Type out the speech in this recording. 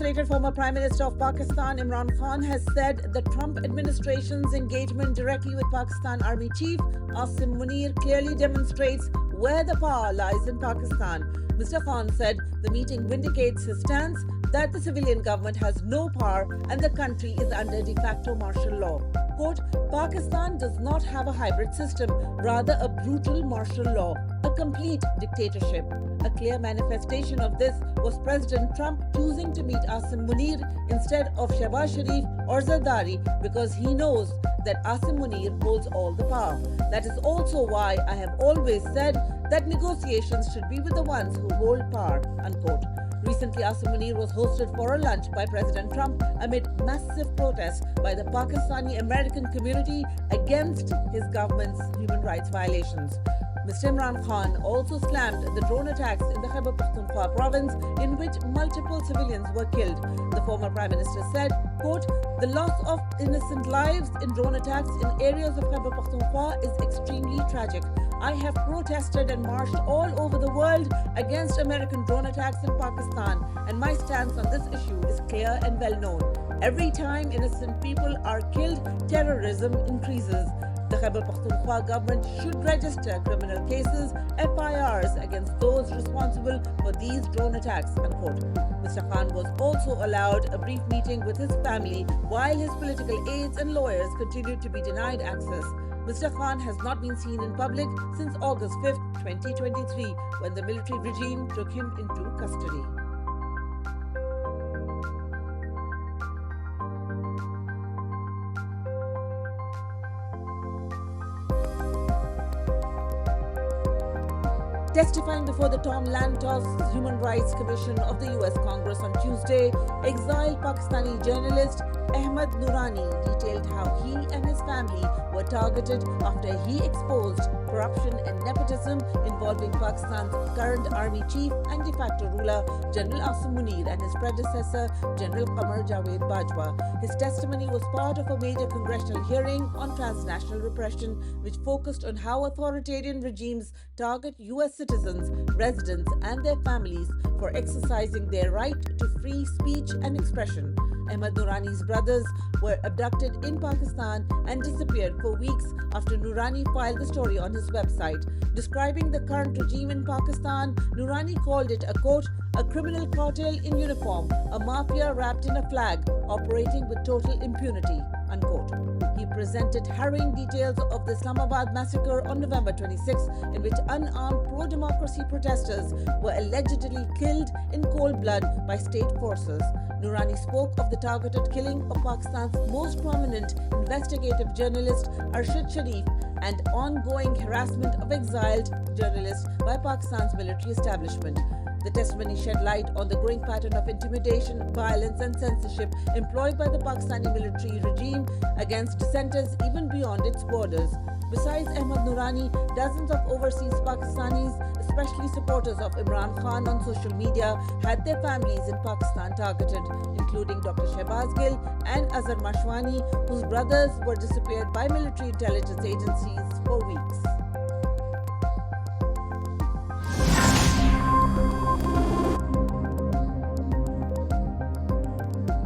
incarcerated former Prime Minister of Pakistan, Imran Khan, has said the Trump administration's engagement directly with Pakistan Army Chief Asim Munir clearly demonstrates where the power lies in Pakistan. Mr. Khan said the meeting vindicates his stance that the civilian government has no power and the country is under de facto martial law. Quote, Pakistan does not have a hybrid system, rather a brutal martial law, a complete dictatorship. A clear manifestation of this was President Trump choosing to meet Asim Munir instead of Shehbaz Sharif or Zardari because he knows that Asim Munir holds all the power. That is also why I have always said that negotiations should be with the ones who hold power, unquote. Recently, Asim Munir was hosted for a lunch by President Trump amid massive protests by the Pakistani American community against his government's human rights violations. Mr. Imran Khan also slammed the drone attacks in the Khyber Pakhtunkhwa province in which multiple civilians were killed. The former Prime Minister said, quote, the loss of innocent lives in drone attacks in areas of Khyber Pakhtunkhwa is extremely tragic. I have protested and marched all over the world against American drone attacks in Pakistan, and my stance on this issue is clear and well known. Every time innocent people are killed, terrorism increases. The Khyber Pakhtunkhwa government should register criminal cases, FIRs, against those responsible for these drone attacks, unquote. Mr. Khan was also allowed a brief meeting with his family while his political aides and lawyers continued to be denied access. Mr. Khan has not been seen in public since August 5, 2023, when the military regime took him into custody. Testifying before the Tom Lantos Human Rights Commission of the US Congress on Tuesday, exiled Pakistani journalist Ahmad Noorani detailed how he and his family were targeted after he exposed corruption and nepotism involving Pakistan's current army chief and de facto ruler, General Asim Munir, and his predecessor, General Qamar Javed Bajwa. His testimony was part of a major congressional hearing on transnational repression, which focused on how authoritarian regimes target US citizens, residents, and their families for exercising their right to free speech and expression. Ahmad Noorani's brothers were abducted in Pakistan and disappeared for weeks after Noorani filed the story on his website. Describing the current regime in Pakistan, Noorani called it a quote, a criminal cartel in uniform, a mafia wrapped in a flag, operating with total impunity, unquote. He presented harrowing details of the Islamabad massacre on November 26, in which unarmed pro-democracy protesters were allegedly killed in cold blood by state forces. Noorani spoke of the targeted killing of Pakistan's most prominent investigative journalist Arshad Sharif and ongoing harassment of exiled journalists by Pakistan's military establishment. The testimony shed light on the growing pattern of intimidation, violence, and censorship employed by the Pakistani military regime against dissenters even beyond its borders. Besides Ahmad Noorani, dozens of overseas Pakistanis, especially supporters of Imran Khan on social media, had their families in Pakistan targeted, including Dr. Shehbaz Gill and Azhar Mashwani, whose brothers were disappeared by military intelligence agencies for weeks.